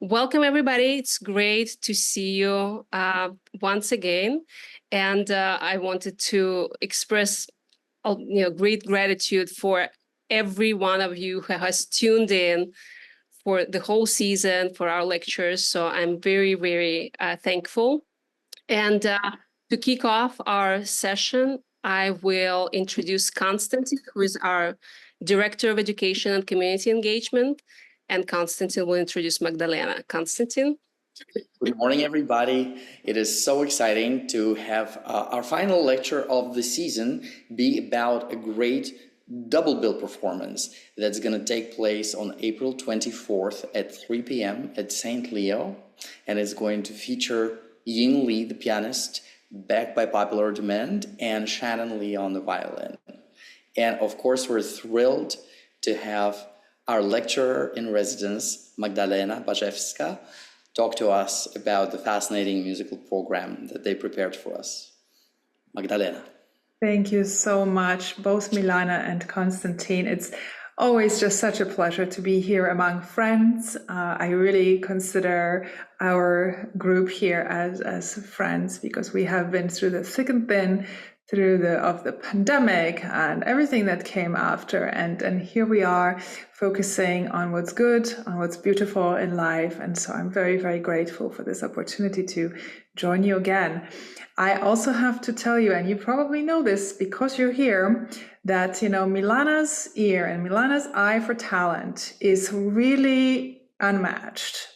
Welcome, everybody. It's great to see you once again. And I wanted to express great gratitude for every one of you who has tuned in for the whole season for our lectures. So I'm very, very thankful. And to kick off our session, I will introduce Konstantin, who is our Director of Education and Community Engagement. And Konstantin will introduce Magdalena. Konstantin? Good morning, everybody. It is so exciting to have our final lecture of the season be about a great double bill performance that's going to take place on April 24th at 3 p.m. at St. Leo. And it's going to feature Ying Li, the pianist, backed by popular demand, and Shannon Lee on the violin. And of course, we're thrilled to have our lecturer in residence, Magdalena Baczewska, talk to us about the fascinating musical program that they prepared for us. Magdalena. Thank you so much, both Milana and Konstantin. It's always just such a pleasure to be here among friends. I really consider our group here as friends because we have been through the thick and thin through the pandemic and everything that came after, and here we are focusing on what's good, on what's beautiful in life. And so I'm very, very grateful for this opportunity to join you again. I also have to tell you, and you probably know this because you're here, that Milana's ear and Milana's eye for talent is really unmatched.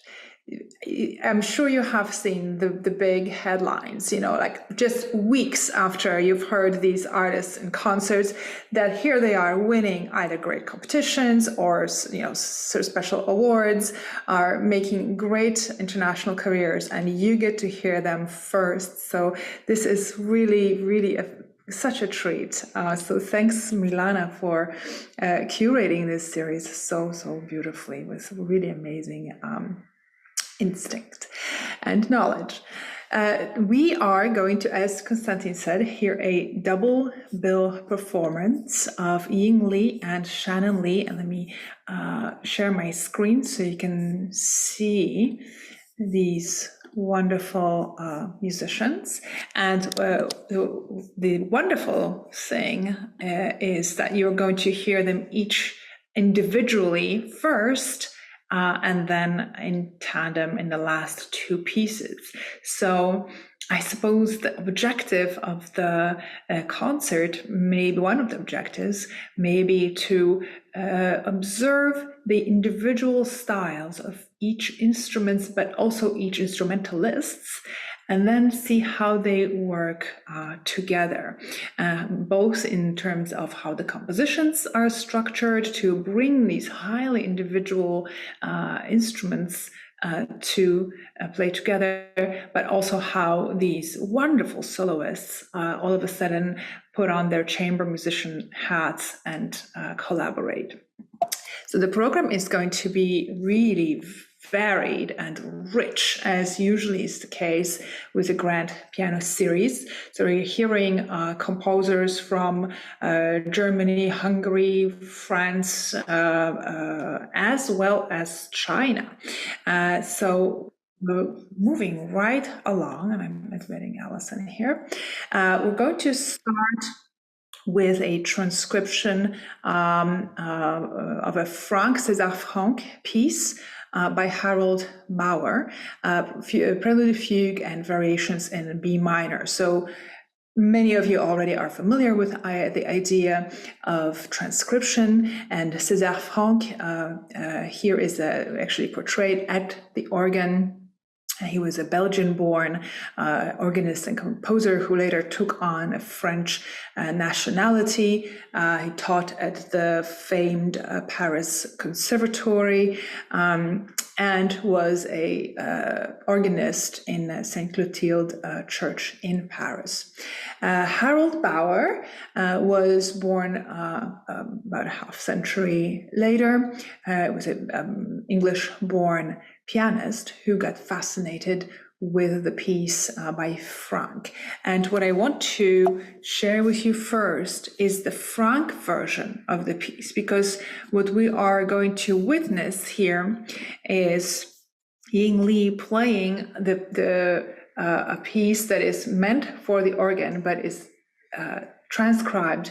I'm sure you have seen the big headlines, like just weeks after you've heard these artists in concerts, that here they are winning either great competitions or special awards, are making great international careers, and you get to hear them first. So this is really, really such a treat. So thanks, Milana, for curating this series so beautifully with really amazing instinct and knowledge. We are going to, as Konstantin said, hear a double bill performance of Ying Li and Shannon Lee. And let me share my screen so you can see these wonderful musicians. And the wonderful thing is that you're going to hear them each individually first, and then in tandem in the last two pieces. So I suppose the objective of the concert, maybe one of the objectives, may be to observe the individual styles of each instrument, but also each instrumentalists, and then see how they work together, both in terms of how the compositions are structured to bring these highly individual instruments to play together, but also how these wonderful soloists all of a sudden put on their chamber musician hats and collaborate. So the program is going to be really varied and rich, as usually is the case with the Grand Piano series. So we're hearing composers from Germany, Hungary, France, as well as China. So we're moving right along, and I'm admitting Alison here. We're going to start with a transcription of a César Franck piece by Harold Bauer, Prelude, Fugue, and Variations in B minor. So many of you already are familiar with the idea of transcription, and César Franck here is actually portrayed at the organ. He was a Belgian-born organist and composer who later took on a French nationality. He taught at the famed Paris Conservatory and was a organist in Saint Clotilde Church in Paris. Harold Bauer was born about a half century later. He was an English-born pianist who got fascinated with the piece by Franck. And what I want to share with you first is the Franck version of the piece, because what we are going to witness here is Ying Li playing a piece that is meant for the organ, but is transcribed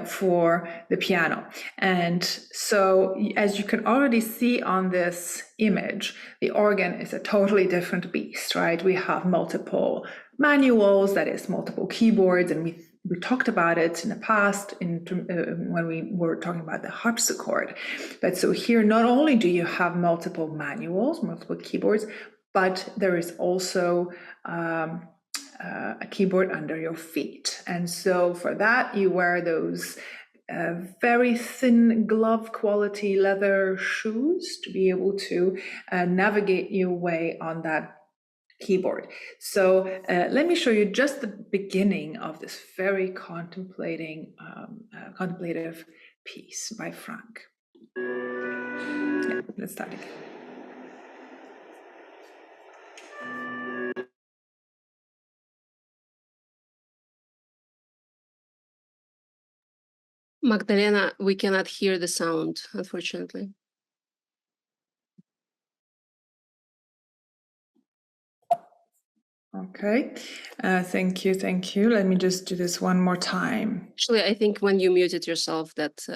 for the piano. And so, as you can already see on this image, the organ is a totally different beast, right? We have multiple manuals, that is multiple keyboards, and we talked about it in the past when we were talking about the harpsichord. But so here, not only do you have multiple manuals, multiple keyboards, but there is also a keyboard under your feet. And so for that, you wear those very thin glove quality leather shoes to be able to navigate your way on that keyboard. So let me show you just the beginning of this very contemplative piece by Frank. Yeah, let's start again. Magdalena, we cannot hear the sound, unfortunately. Okay, thank you. Let me just do this one more time. Actually, I think when you muted yourself, that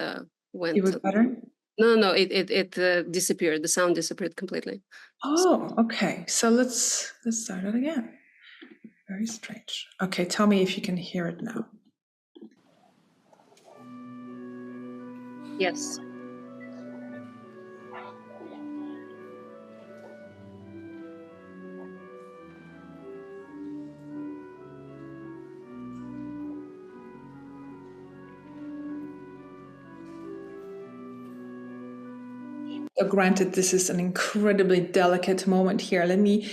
went. It was better? No, it disappeared. The sound disappeared completely. Oh, okay. So let's start it again. Very strange. Okay, tell me if you can hear it now. Yes. Granted, this is an incredibly delicate moment here. Let me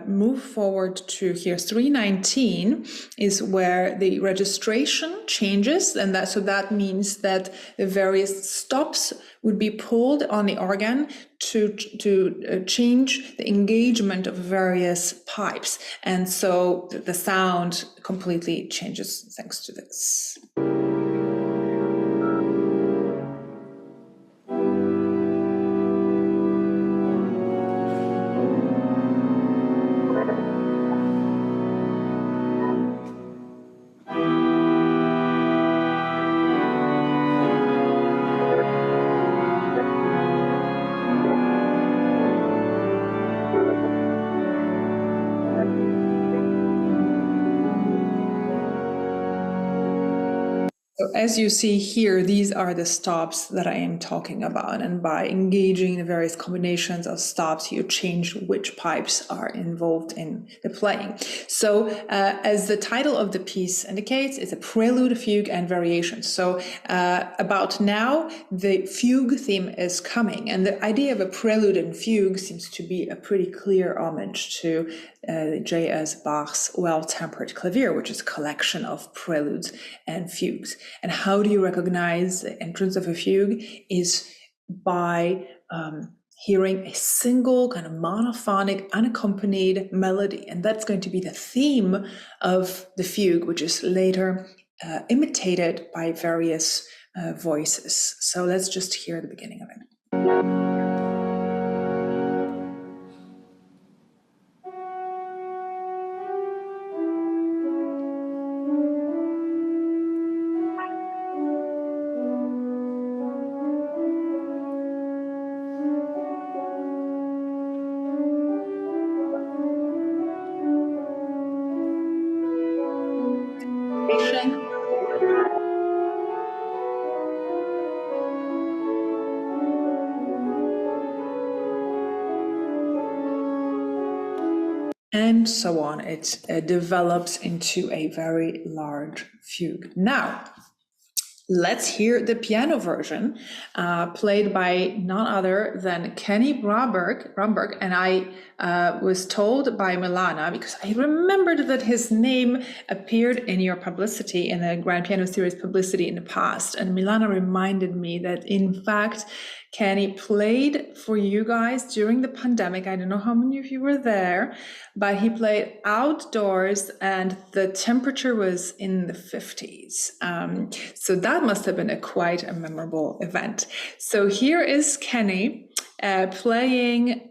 move forward to here. 319 is where the registration changes, and that means that the various stops would be pulled on the organ to change the engagement of various pipes, and so the sound completely changes thanks to this. So as you see here, these are the stops that I am talking about. And by engaging the various combinations of stops, you change which pipes are involved in the playing. So as the title of the piece indicates, it's a prelude, fugue, and variation. So about now, the fugue theme is coming. And the idea of a prelude and fugue seems to be a pretty clear homage to J.S. Bach's Well-Tempered Clavier, which is a collection of preludes and fugues. And how do you recognize the entrance of a fugue? Is by hearing a single kind of monophonic, unaccompanied melody. And that's going to be the theme of the fugue, which is later imitated by various voices. So let's just hear the beginning of it. And so on. It develops into a very large fugue. Now, let's hear the piano version, played by none other than Kenny Bromberg. And I was told by Milana, because I remembered that his name appeared in your publicity, in the Grand Piano Series publicity in the past. And Milana reminded me that, in fact, Kenny played for you guys during the pandemic. I don't know how many of you were there, but he played outdoors and the temperature was in the 50s. So that must have been quite a memorable event. So here is Kenny playing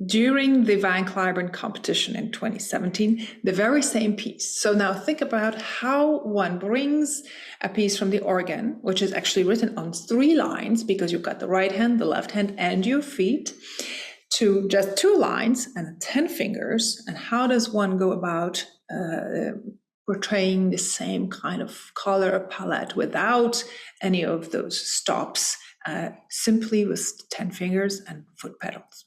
during the Van Cliburn competition in 2017, the very same piece. So now think about how one brings a piece from the organ, which is actually written on 3 lines, because you've got the right hand, the left hand, and your feet, to just 2 lines and 10 fingers. And how does one go about portraying the same kind of color palette without any of those stops, simply with 10 fingers and foot pedals?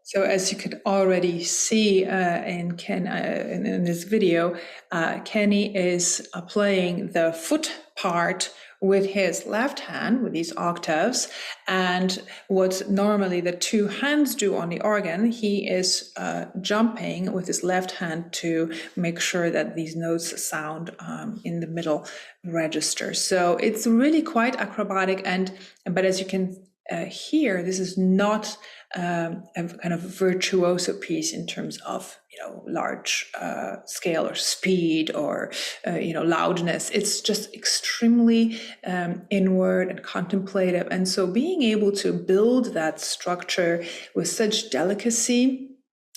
So as you could already see in this video, Kenny is playing the foot part with his left hand, with these octaves, and what normally the 2 hands do on the organ, he is jumping with his left hand to make sure that these notes sound in the middle register. So it's really quite acrobatic, but as you can hear, this is not a kind of virtuoso piece in terms of large scale or speed or loudness. It's just extremely inward and contemplative, and so being able to build that structure with such delicacy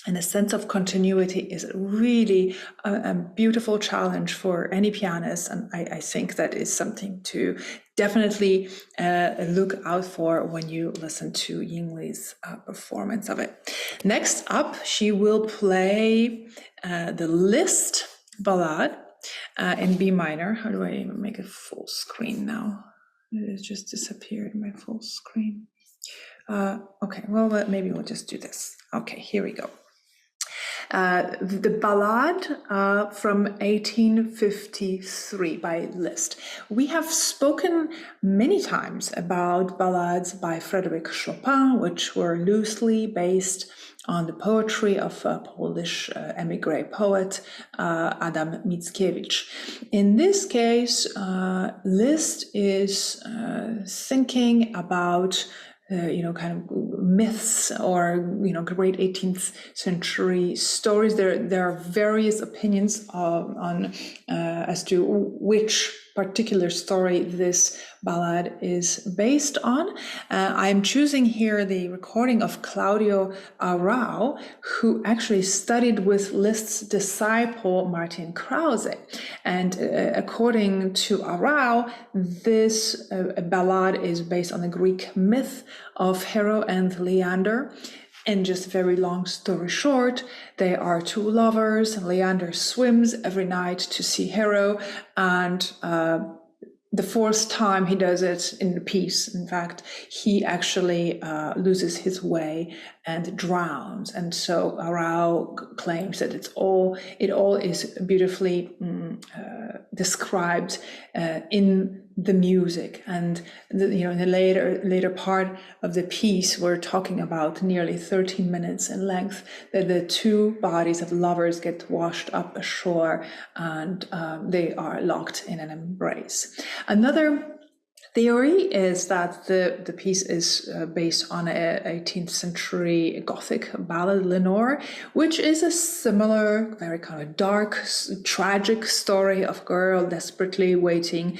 and a sense of continuity is really a beautiful challenge for any pianist, and I think that is something to definitely look out for when you listen to Ying Li's performance of it. Next up, she will play the Liszt Ballade in B minor. How do I make it full screen now? It has just disappeared, my full screen. Okay, well, maybe we'll just do this. Okay, here we go. The Ballade from 1853 by Liszt. We have spoken many times about ballades by Frédéric Chopin, which were loosely based on the poetry of a Polish emigre poet, Adam Mickiewicz. In this case, Liszt is thinking about kind of myths or great 18th century stories. There are various opinions on as to which particular story this ballad is based on. I'm choosing here the recording of Claudio Arrau, who actually studied with Liszt's disciple Martin Krause. And according to Arrau, this ballad is based on the Greek myth of Hero and Leander. And just a very long story short, they are 2 lovers. Leander swims every night to see Hero, and the 4th time he does it in the piece, in fact, he actually loses his way and drowns. And so Arrau claims that it all is beautifully described in the music. And in the later part of the piece, we're talking about nearly 13 minutes in length, that the 2 bodies of lovers get washed up ashore, and they are locked in an embrace. Another theory is that the piece is based on a 18th century Gothic ballad, Lenore, which is a similar, very kind of dark, tragic story of a girl desperately waiting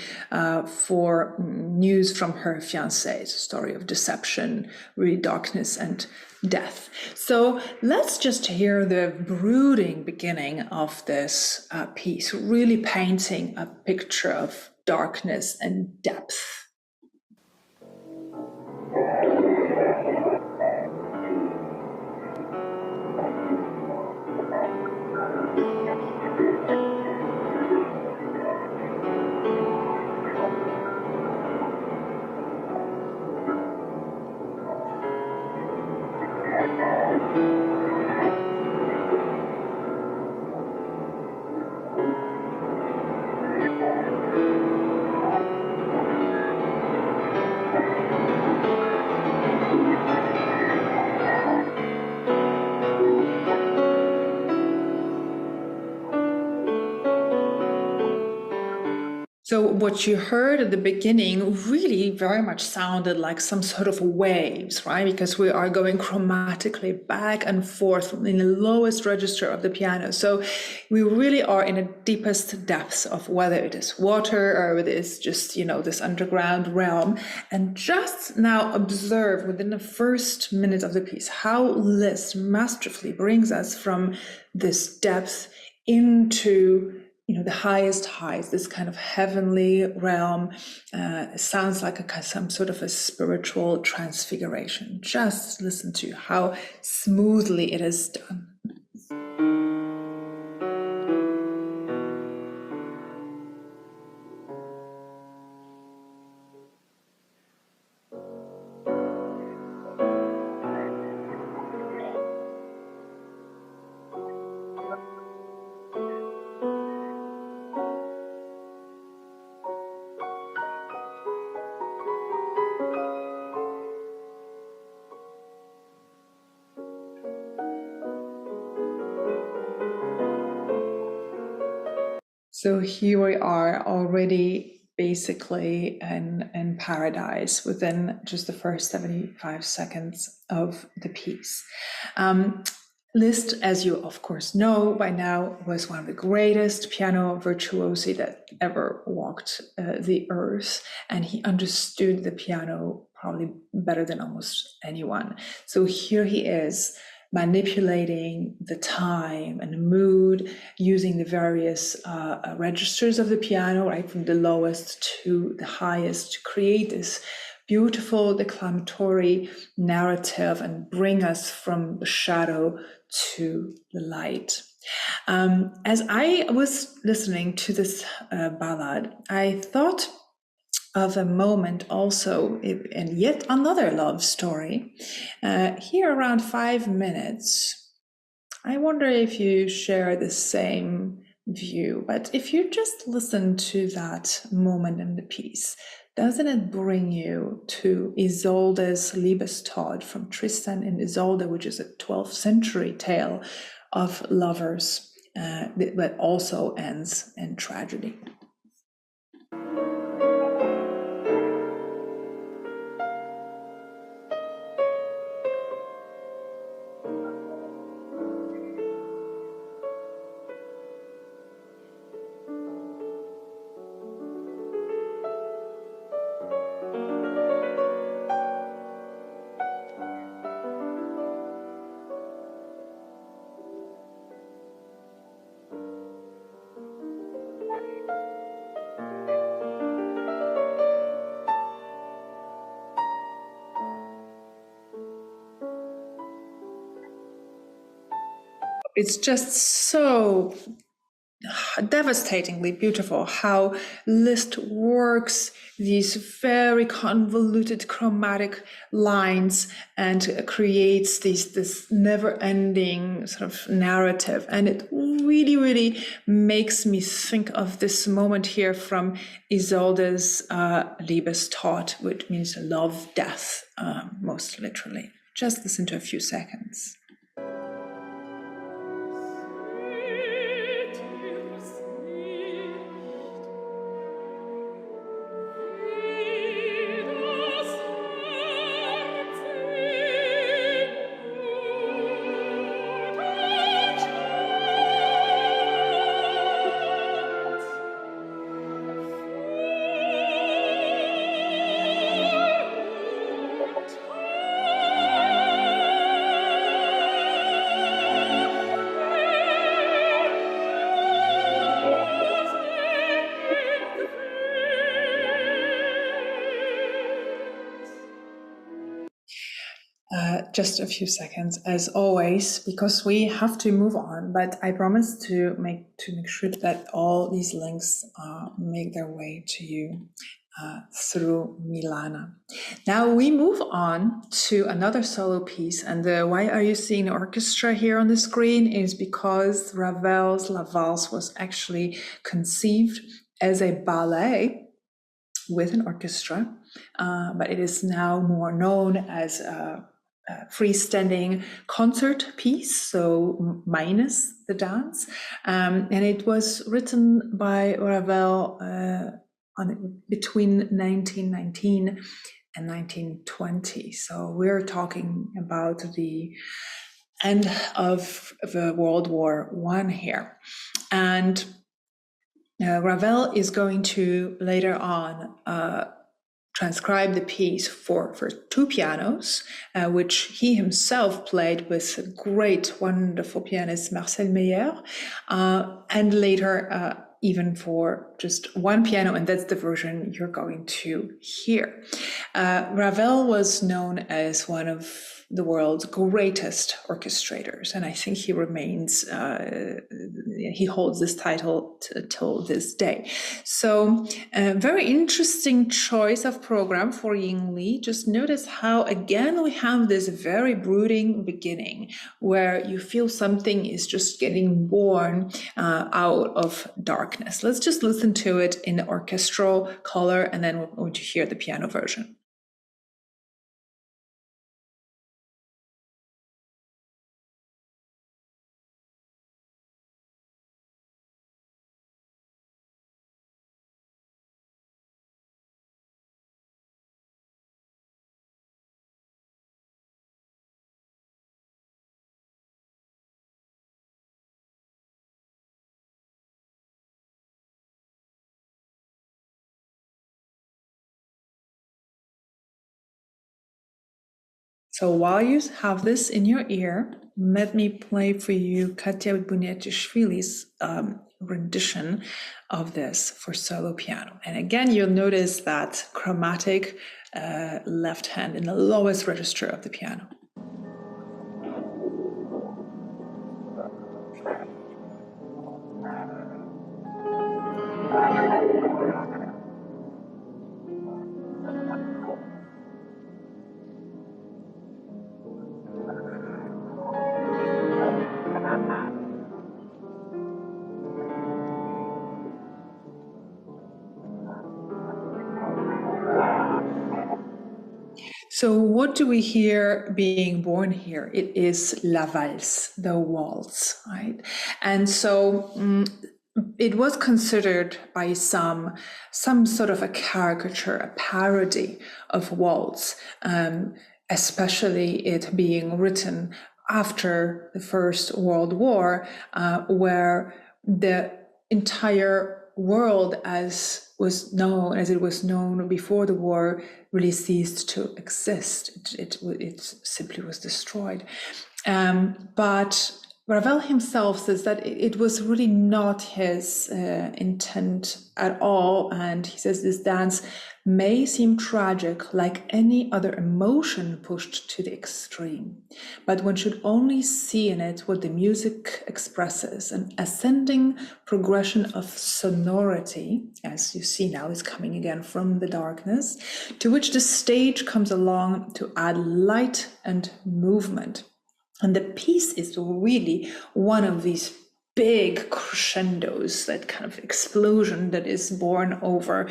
for news from her fiancé. It's a story of deception, really darkness and death. So let's just hear the brooding beginning of this piece, really painting a picture of darkness and depth. So what you heard at the beginning really very much sounded like some sort of waves, right? Because we are going chromatically back and forth in the lowest register of the piano. So we really are in the deepest depths of whether it is water or it is just, this underground realm. And just now observe within the first minute of the piece how Liszt masterfully brings us from this depth into the highest heights, this kind of heavenly realm. Sounds like some sort of a spiritual transfiguration. Just listen to how smoothly it is done. So here we are already basically in paradise within just the first 75 seconds of the piece. Liszt, as you of course know by now, was one of the greatest piano virtuosi that ever walked the earth, and he understood the piano probably better than almost anyone. So here he is, manipulating the time and the mood, using the various registers of the piano, right, from the lowest to the highest, to create this beautiful declamatory narrative and bring us from the shadow to the light. As I was listening to this ballad, I thought of a moment also in yet another love story. Here around 5 minutes, I wonder if you share the same view, but if you just listen to that moment in the piece, doesn't it bring you to Isolde's Liebestod from Tristan and Isolde, which is a 12th century tale of lovers that also ends in tragedy? It's just so devastatingly beautiful how Liszt works these very convoluted chromatic lines and creates this never-ending sort of narrative. And it really, really makes me think of this moment here from Isolde's Liebestod, which means love, death, most literally. Just listen to a few seconds. Just a few seconds, as always, because we have to move on. But I promise to make sure that all these links make their way to you through Milana. Now we move on to another solo piece, and why are you seeing orchestra here on the screen is because Ravel's La Valse was actually conceived as a ballet with an orchestra, but it is now more known as a freestanding concert piece, so minus the dance, and it was written by Ravel between 1919 and 1920. So we're talking about the end of the World War I here. And Ravel is going to later on transcribe the piece for two pianos, which he himself played with a great, wonderful pianist, Marcel Meyer, and later even for just one piano, and that's the version you're going to hear. Ravel was known as one of the world's greatest orchestrators, and I think he remains, he holds this title till this day. So a very interesting choice of program for Ying Li. Just notice how, again, we have this very brooding beginning where you feel something is just getting born out of darkness. Let's just listen to it in the orchestral color, and then we're going to hear the piano version. So while you have this in your ear, let me play for you Katia Buniatishvili's rendition of this for solo piano. And again, you'll notice that chromatic left hand in the lowest register of the piano. So what do we hear being born here? It is la valse, the waltz, right? And so it was considered by some sort of a caricature, a parody of waltz, especially it being written after the First World War, where the entire world as it was known before the war really ceased to exist. It simply was destroyed. But Ravel himself says that it was really not his intent at all. And he says this dance may seem tragic like any other emotion pushed to the extreme, but one should only see in it what the music expresses, an ascending progression of sonority, as you see now is coming again from the darkness, to which the stage comes along to add light and movement. And the piece is really one of these big crescendos, that kind of explosion that is born over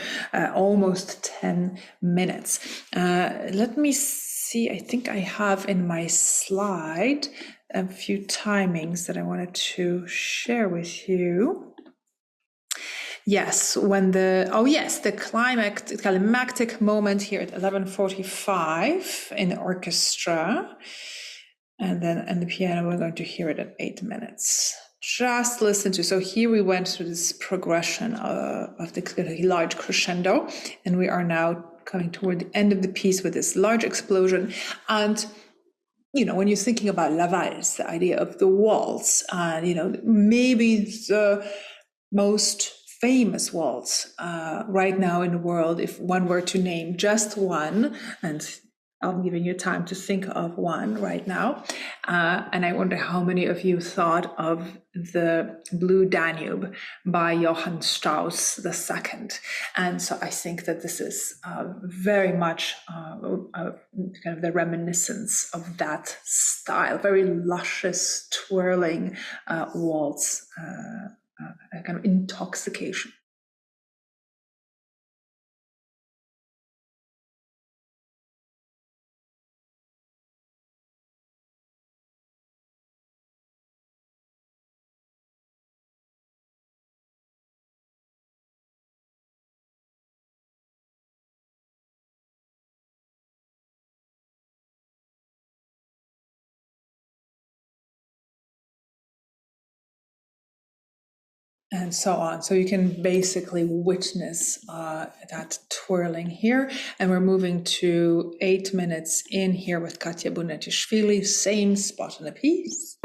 almost 10 minutes. Let me see, I think I have in my slide a few timings that I wanted to share with you. Yes, when the climactic moment here at 11:45 in the orchestra. And then in the piano, we're going to hear it at 8 minutes. Just listen to, so here we went through this progression of the large crescendo, and we are now coming toward the end of the piece with this large explosion. And, you know, when you're thinking about la valse, the idea of the waltz, and, you know, maybe the most famous waltz right now in the world, if one were to name just one, and I'm giving you time to think of one right now. And I wonder how many of you thought of the Blue Danube by Johann Strauss II. And so I think that this is very much kind of the reminiscence of that style, very luscious, twirling waltz, kind of intoxication. and so on. So you can basically witness that twirling here. And we're moving to 8 minutes in here with Katya Bunetishvili, same spot in the piece.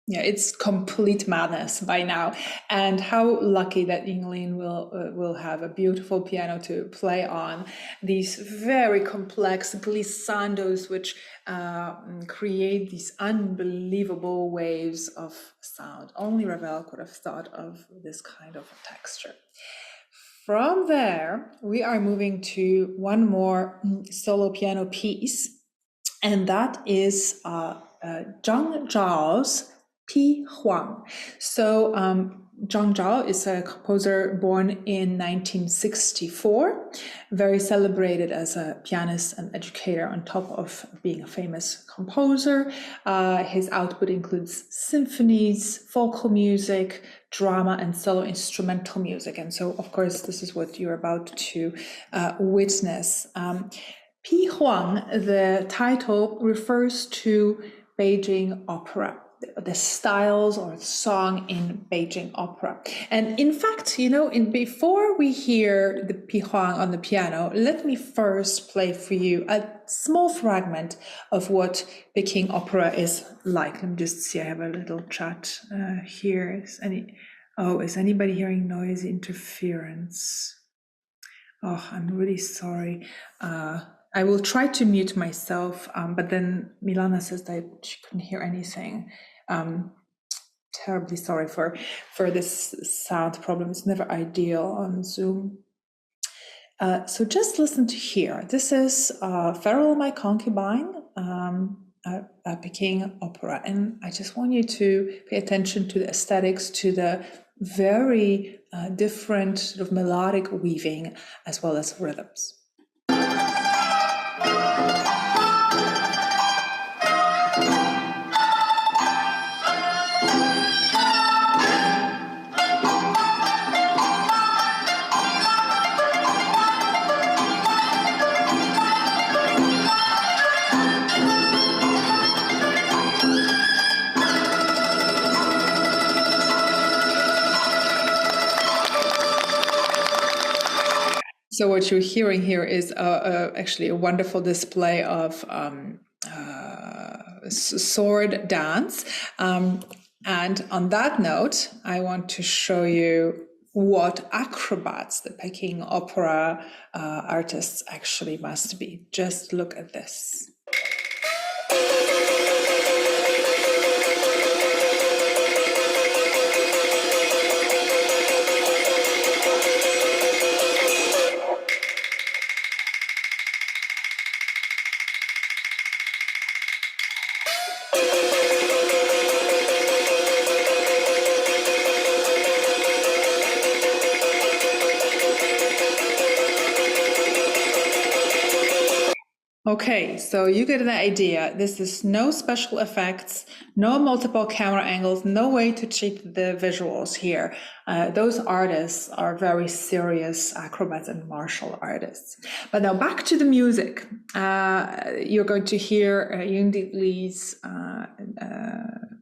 Yeah, it's complete madness by now, and how lucky that Ying Li will have a beautiful piano to play on. These very complex glissandos, which create these unbelievable waves of sound. Only Ravel could have thought of this kind of texture. From there, we are moving to one more solo piano piece, and that is Zhang Zhao's Pi Huang. So Zhang Zhao is a composer born in 1964, very celebrated as a pianist and educator on top of being a famous composer. His output includes symphonies, vocal music, drama, and solo instrumental music. And so, of course, this is what you're about to witness. Pi Huang, the title, refers to Beijing opera, the styles or song in Beijing opera. And in fact, before we hear the Pi Huang on the piano, let me first play for you a small fragment of what Peking opera is like. Let me just see, I have a little chat here. Is anybody hearing noise interference? Oh, I'm really sorry. I will try to mute myself, but then Milana says that she couldn't hear anything. Terribly sorry for this sound problem. It's never ideal on Zoom. So just listen to here. This is Farewell, My Concubine, a Peking opera. And I just want you to pay attention to the aesthetics, to the very different sort of melodic weaving, as well as rhythms. So what you're hearing here is actually a wonderful display of sword dance. And on that note, I want to show you what acrobats the Peking opera artists actually must be. Just look at this. Okay, so you get an idea. This is no special effects, no multiple camera angles, no way to cheat the visuals here. Those artists are very serious acrobats and martial artists. But now back to the music. You're going to hear Ying Li's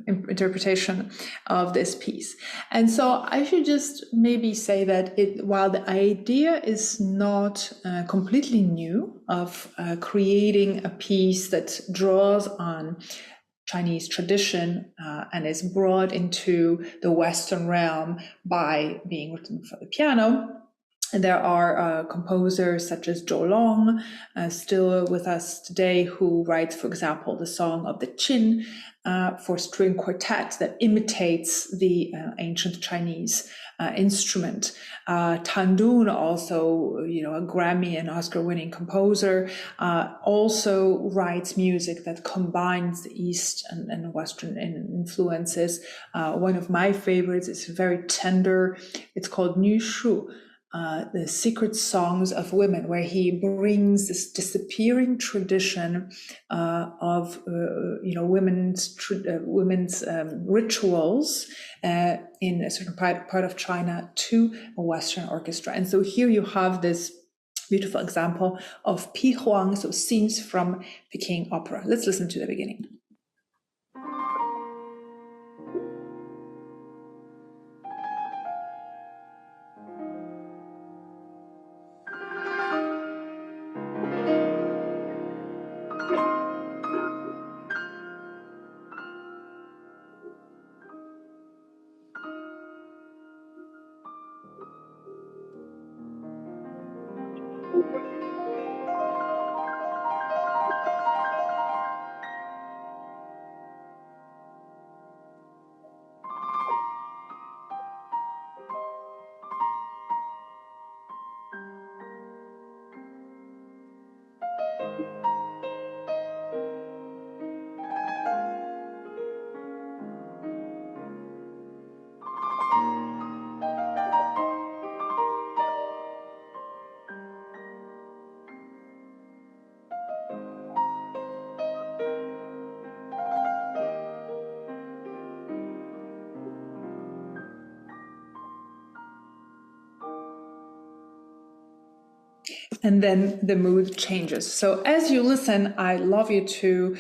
interpretation of this piece. And so I should just maybe say that while the idea is not completely new of creating a piece that draws on Chinese tradition and is brought into the Western realm by being written for the piano, there are composers such as Zhou Long, still with us today, who writes, for example, the Song of the Qin for string quartet that imitates the ancient Chinese instrument. Tan Dun, also, a Grammy and Oscar-winning composer, also writes music that combines the East and Western influences. One of my favorites is very tender. It's called Nu Shu. the secret songs of women, where he brings this disappearing tradition of women's rituals in a certain part of China to a Western orchestra. And so here you have this beautiful example of Pi Huang, so scenes from Peking opera. Let's listen to the beginning. And then the mood changes. So as you listen, I love you to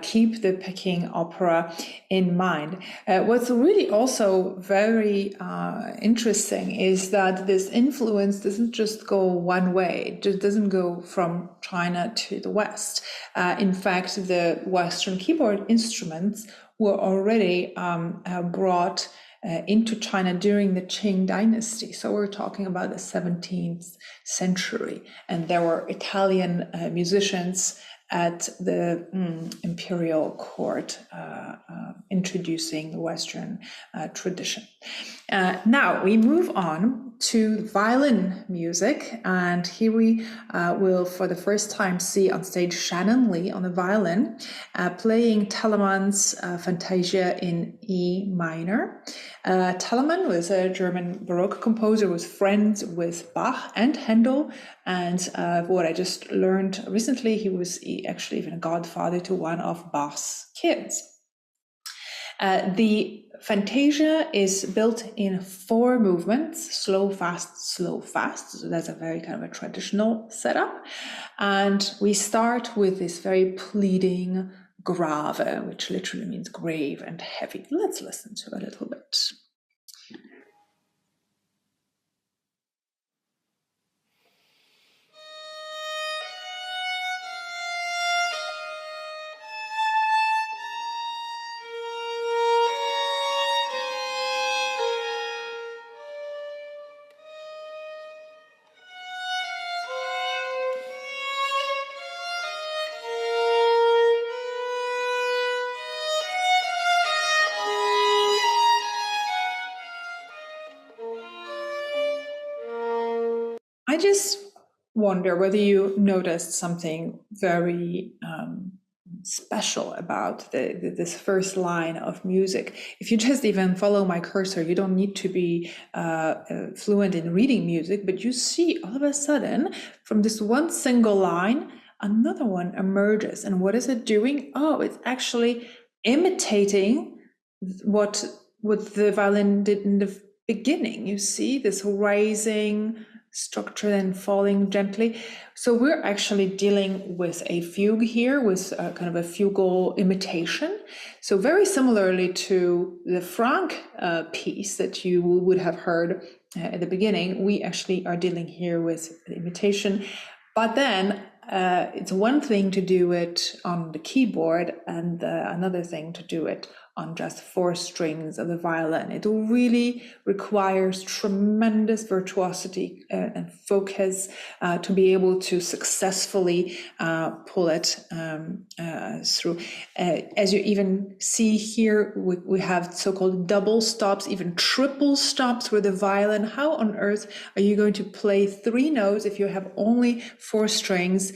keep the Peking opera in mind. What's really also very interesting is that this influence doesn't just go one way. It just doesn't go from China to the West. In fact, the Western keyboard instruments were already brought into China during the Qing dynasty. So we're talking about the 17th century. And there were Italian musicians at the imperial court introducing the Western tradition. Now we move on to violin music, and here we will for the first time see on stage Shannon Lee on the violin playing Telemann's Fantasia in E minor. Telemann was a German Baroque composer, was friends with Bach and Handel, and what I just learned recently, he was actually even a godfather to one of Bach's kids. The Fantasia is built in 4 movements: slow, fast, slow, fast. So that's a very kind of a traditional setup. And we start with this very pleading grave, which literally means grave and heavy. Let's listen to a little bit. I just wonder whether you noticed something very special about this first line of music. If you just even follow my cursor, you don't need to be fluent in reading music, but you see all of a sudden from this one single line, another one emerges. And what is it doing? Oh, it's actually imitating what the violin did in the beginning. You see this rising structure and falling gently. So we're actually dealing with a fugue here, with kind of a fugal imitation. So very similarly to the Franck piece that you would have heard at the beginning, we actually are dealing here with the imitation. But then it's one thing to do it on the keyboard and another thing to do it on just 4 strings of the violin. It really requires tremendous virtuosity and focus to be able to successfully pull it through. As you even see here, we have so-called double stops, even triple stops with the violin. How on earth are you going to play 3 notes if you have only 4 strings?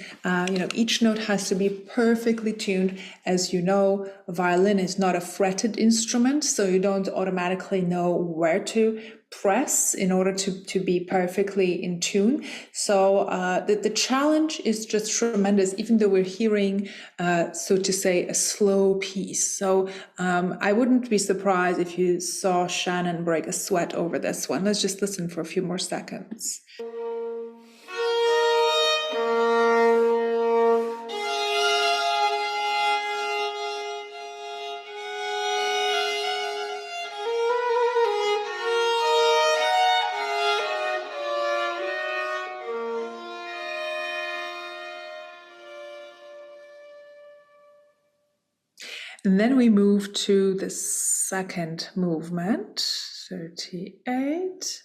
Each note has to be perfectly tuned. As you know, a violin is not a fretted instrument, so you don't automatically know where to press in order to be perfectly in tune. So the challenge is just tremendous, even though we're hearing, so to say, a slow piece. So I wouldn't be surprised if you saw Shannon break a sweat over this one. Let's just listen for a few more seconds. And then we move to the second movement, 38,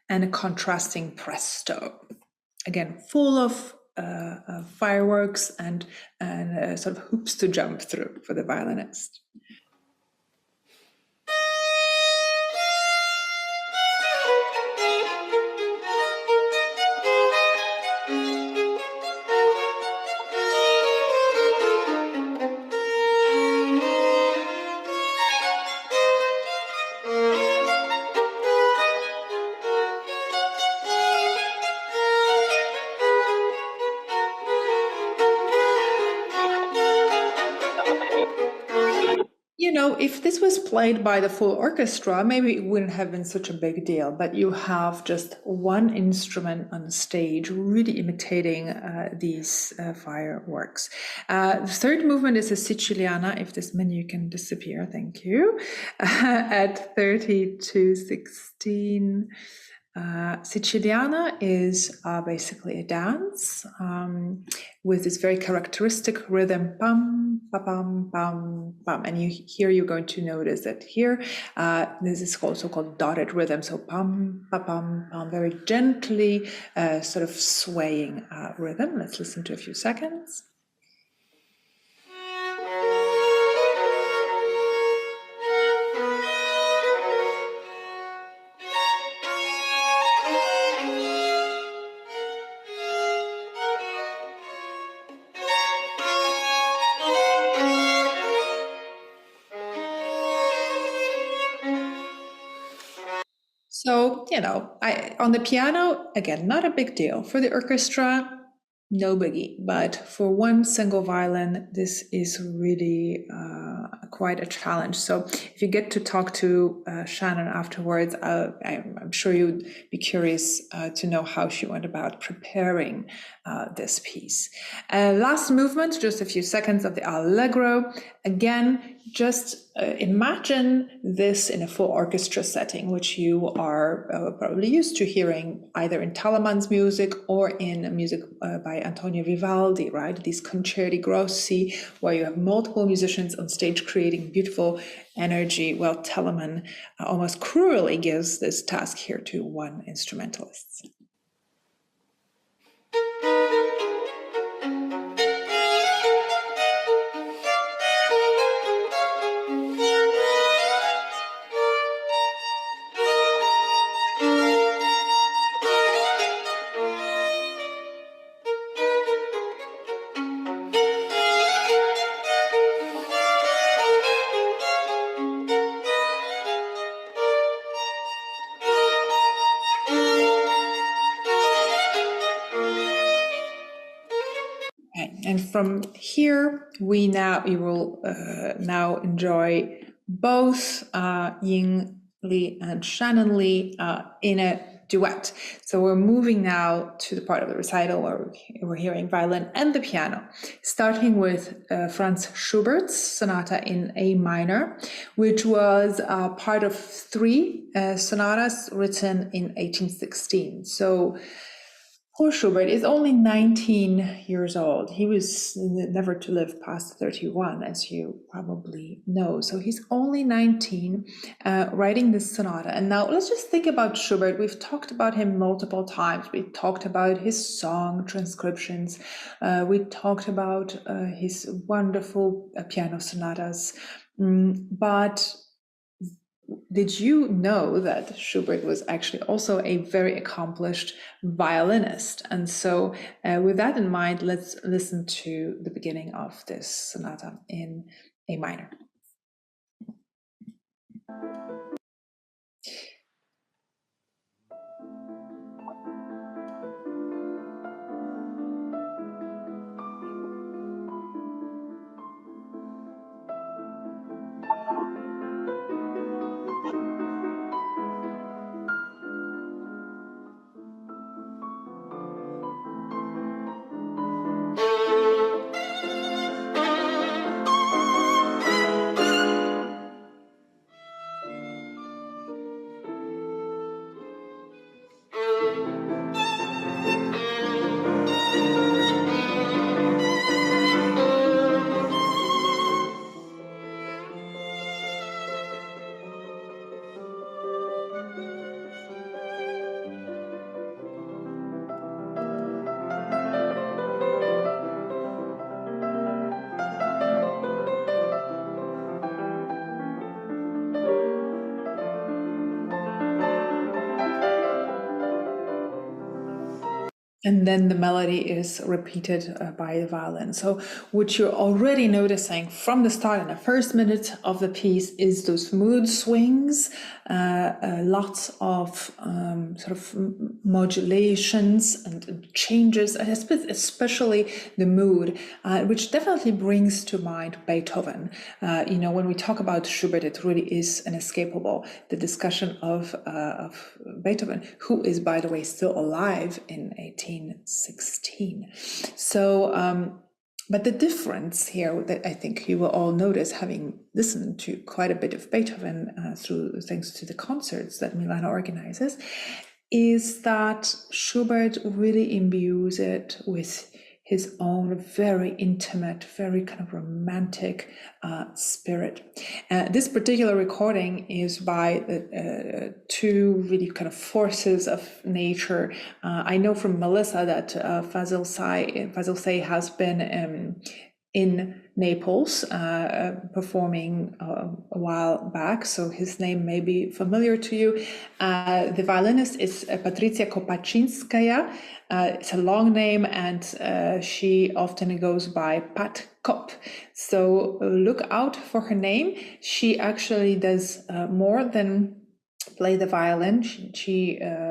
and a contrasting presto. Again, full of fireworks and sort of hoops to jump through for the violinist. You know, if this was played by the full orchestra, maybe it wouldn't have been such a big deal, but you have just one instrument on stage really imitating these fireworks. The third movement is a Siciliana, if this menu can disappear, thank you, at 32:16. Siciliana is basically a dance with this very characteristic rhythm, bum, ba bum, bum, bum. And here you're going to notice that here, this is also called dotted rhythm. So bum, ba bum, bum, very gently sort of swaying rhythm. Let's listen to a few seconds. So, you know, on the piano, again, not a big deal. For the orchestra, no biggie. But for one single violin, this is really quite a challenge. So if you get to talk to Shannon afterwards, I'm sure you'd be curious to know how she went about preparing this piece. Last movement, just a few seconds of the Allegro. Again, just imagine this in a full orchestra setting, which you are probably used to hearing either in Telemann's music or in music by Antonio Vivaldi, right? These concerti grossi, where you have multiple musicians on stage creating beautiful energy. Well, Telemann almost cruelly gives this task here to one instrumentalist. And from here, we will now enjoy both Ying Li and Shannon Lee in a duet. So we're moving now to the part of the recital where we're hearing violin and the piano, starting with Franz Schubert's sonata in A minor, which was part of three sonatas written in 1816. So poor Schubert is only 19 years old. He was never to live past 31, as you probably know. So he's only 19, writing this sonata. And now let's just think about Schubert. We've talked about him multiple times. We talked about his song transcriptions. We talked about his wonderful piano sonatas. But did you know that Schubert was actually also a very accomplished violinist? And so with that in mind, let's listen to the beginning of this sonata in A minor. And then the melody is repeated by the violin. So what you're already noticing from the start in the first minute of the piece is those mood swings, lots of sort of modulations and changes, especially the mood, which definitely brings to mind Beethoven. When we talk about Schubert, it really is inescapable, the discussion of Beethoven, who is, by the way, still alive in 1816. So, but the difference here that I think you will all notice, having listened to quite a bit of Beethoven thanks to the concerts that Milana organizes, is that Schubert really imbues it with his own very intimate, very kind of romantic spirit. This particular recording is by two really kind of forces of nature. I know from Melissa that Fazil Say has been in Naples performing a while back, so his name may be familiar to you. The violinist is Patrycja Kopaczynskaja. It's a long name, and she often goes by Pat Kop. So look out for her name. She actually does more than play the violin.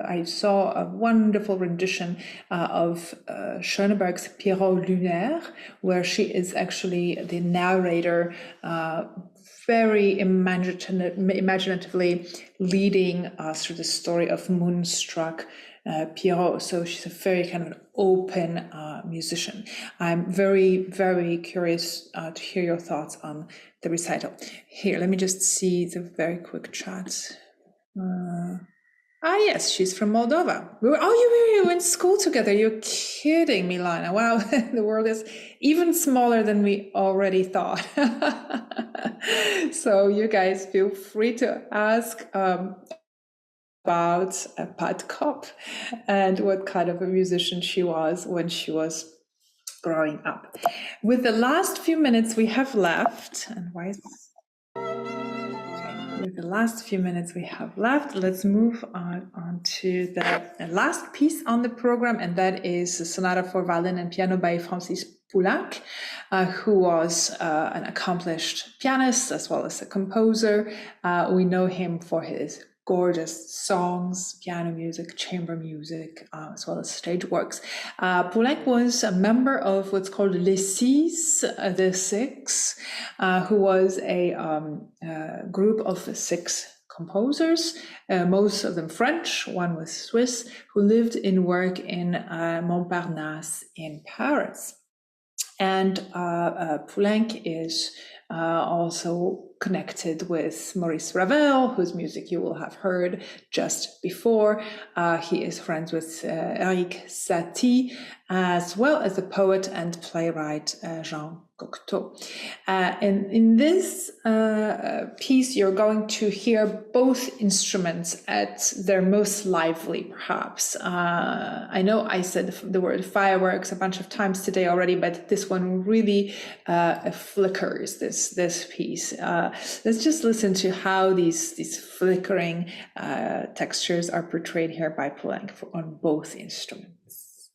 I saw a wonderful rendition of Schönberg's Pierrot Lunaire, where she is actually the narrator, very imaginatively leading us through the story of Moonstruck Pierrot. So she's a very kind of an open musician. I'm very, very curious to hear your thoughts on the recital. Here, let me just see the very quick chat. Yes, she's from Moldova. You were in school together. You're kidding, Milana. Wow, the world is even smaller than we already thought. So you guys feel free to ask about Pat Kopp and what kind of a musician she was when she was growing up. With the last few minutes we have left, with the last few minutes we have left, let's move on to the last piece on the program, and that is the Sonata for Violin and Piano by Francis Poulenc, who was an accomplished pianist as well as a composer. We know him for his gorgeous songs, piano music, chamber music, as well as stage works. Poulenc was a member of what's called Les Six, the Six, who was a group of 6 composers, most of them French, one was Swiss, who lived and worked in Montparnasse in Paris. And Poulenc is also connected with Maurice Ravel, whose music you will have heard just before. He is friends with Eric Satie, as well as the poet and playwright Jean Cocteau. And in this piece, you're going to hear both instruments at their most lively, perhaps. I know I said the word fireworks a bunch of times today already, but this one really flickers, this piece. Let's just listen to how these flickering textures are portrayed here by Poulenc on both instruments.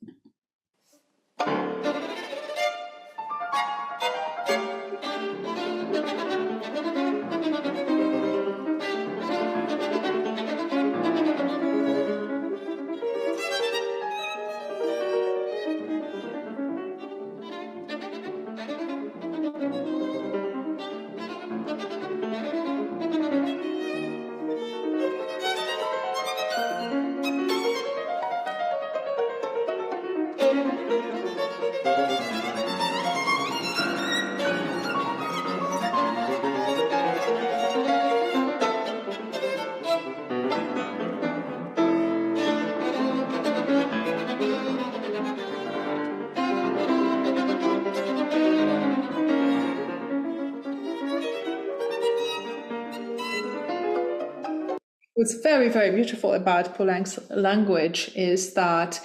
What's very, very beautiful about Poulenc's language is that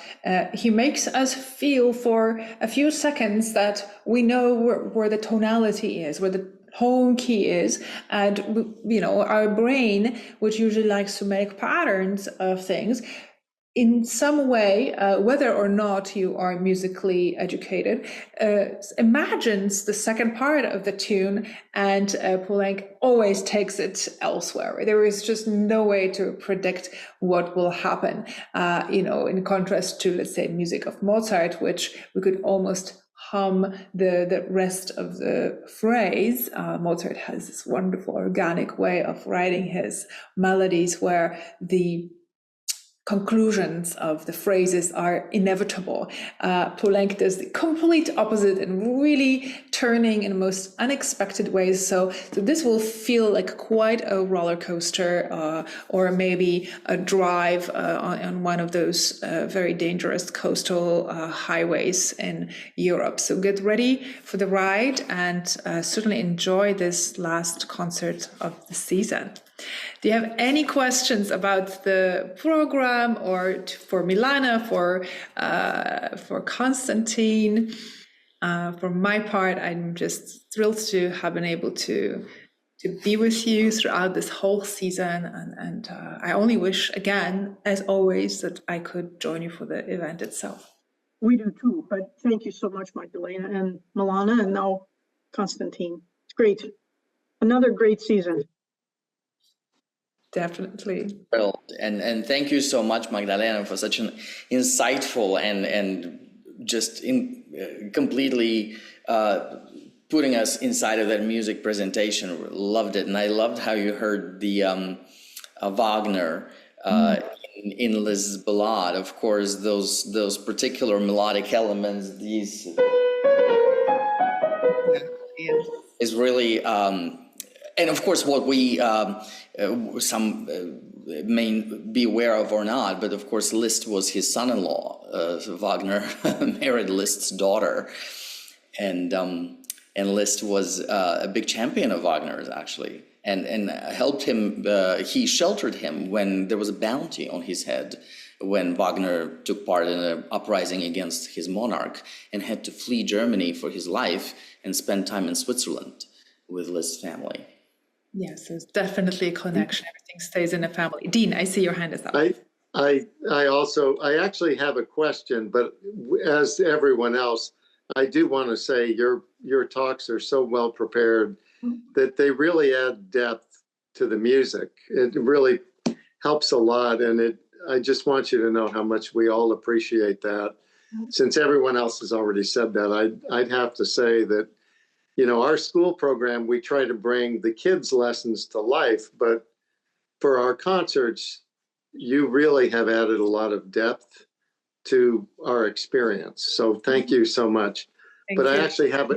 he makes us feel for a few seconds that we know where the tonality is, where the home key is. And, our brain, which usually likes to make patterns of things, in some way, whether or not you are musically educated, imagines the second part of the tune, and Poulenc always takes it elsewhere. There is just no way to predict what will happen, in contrast to, let's say, music of Mozart, which we could almost hum the rest of the phrase. Mozart has this wonderful organic way of writing his melodies where the conclusions of the phrases are inevitable. Poulenc does the complete opposite and really turning in the most unexpected ways. So this will feel like quite a roller coaster, or maybe a drive on one of those very dangerous coastal highways in Europe. So get ready for the ride and certainly enjoy this last concert of the season. Do you have any questions about the program, or for Milana, for Konstantin? For my part, I'm just thrilled to have been able to be with you throughout this whole season, and I only wish, again, as always, that I could join you for the event itself. We do too, but thank you so much, Magdalena and Milana, and now Konstantin. It's great. Another great season. Definitely. Well, and thank you so much, Magdalena, for such an insightful and just completely putting us inside of that music presentation. Loved it, and I loved how you heard the Wagner in Les Ballades. Of course, those particular melodic elements. These is really. And of course, what we some may be aware of or not, but of course, Liszt was his son-in-law. Wagner married Liszt's daughter, and Liszt was a big champion of Wagner's, actually, and helped him. He sheltered him when there was a bounty on his head, when Wagner took part in an uprising against his monarch and had to flee Germany for his life and spend time in Switzerland with Liszt's family. Yes, there's definitely a connection. Everything stays in the family. Dean, I see your hand is up. I actually have a question, but as everyone else, I do want to say your talks are so well prepared that they really add depth to the music. It really helps a lot, and I just want you to know how much we all appreciate that. Since everyone else has already said that, I'd have to say that, our school program, we try to bring the kids' lessons to life, but for our concerts, you really have added a lot of depth to our experience. So thank you so much. But I actually have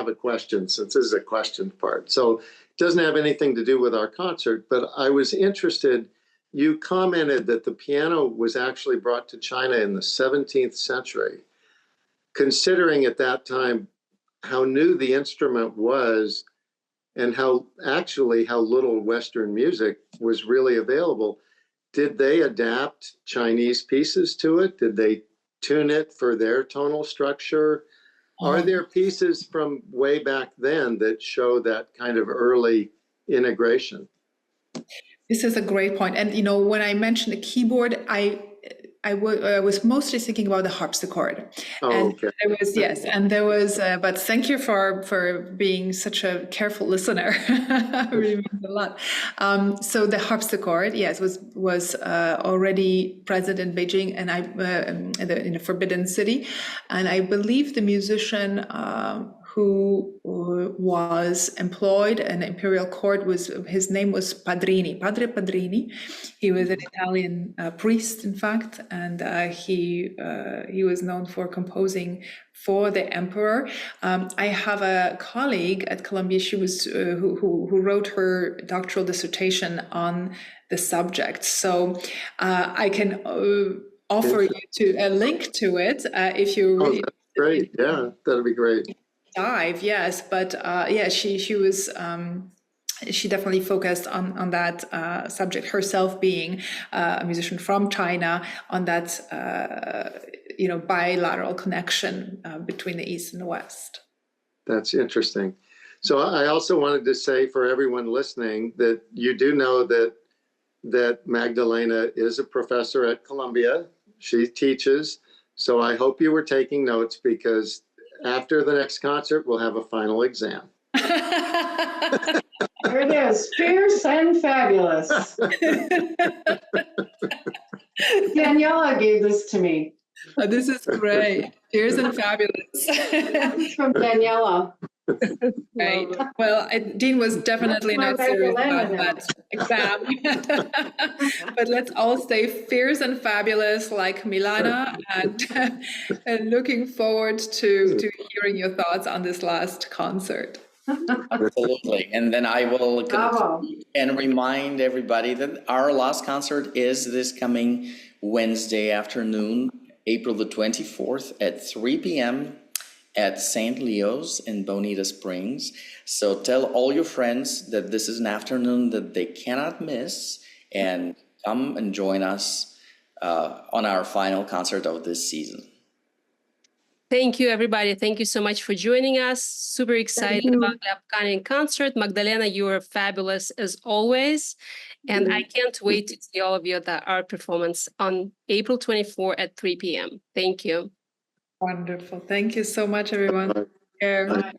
a question, since this is a question part. So it doesn't have anything to do with our concert, but I was interested. You commented that the piano was actually brought to China in the 17th century. Considering at that time how new the instrument was and how little Western music was really available, did they adapt Chinese pieces to it? Did they tune it for their tonal structure? Are there pieces from way back then that show that kind of early integration? This is a great point. And, when I mentioned the keyboard, I was mostly thinking about the harpsichord. Okay. There was, but thank you for being such a careful listener. It really means a lot. So the harpsichord, yes, was already present in Beijing, and in the Forbidden City, and I believe the musician who was employed in the imperial court his name was Padre Padrini. He was an Italian priest, in fact, and he was known for composing for the emperor. I have a colleague at Columbia. She was who wrote her doctoral dissertation on the subject. So I can offer you a link to it if you. Really that's great. Yeah, that'd be great. Dive, yes, but she was she definitely focused on that subject herself, being a musician from China, on that bilateral connection between the East and the West. That's interesting. So I also wanted to say for everyone listening that you do know that Magdalena is a professor at Columbia. She teaches. So I hope you were taking notes, because after the next concert, we'll have a final exam. There it is, fierce and fabulous. Daniela gave this to me. Oh, this is great. Fierce and fabulous. It's from Daniela. Right. Well, Dean was definitely That's not my serious Magdalena about that exam. But let's all stay fierce and fabulous like Milana, and looking forward to hearing your thoughts on this last concert. Absolutely. And then I will conclude and remind everybody that our last concert is this coming Wednesday afternoon, April the 24th at 3 p.m. at St. Leo's in Bonita Springs. So tell all your friends that this is an afternoon that they cannot miss, and come and join us on our final concert of this season. Thank you, everybody. Thank you so much for joining us. Super excited about the upcoming concert. Magdalena, you are fabulous as always. And I can't wait to see all of you at our performance on April 24 at 3 p.m. Thank you. Wonderful. Thank you so much, everyone. Take care. Bye.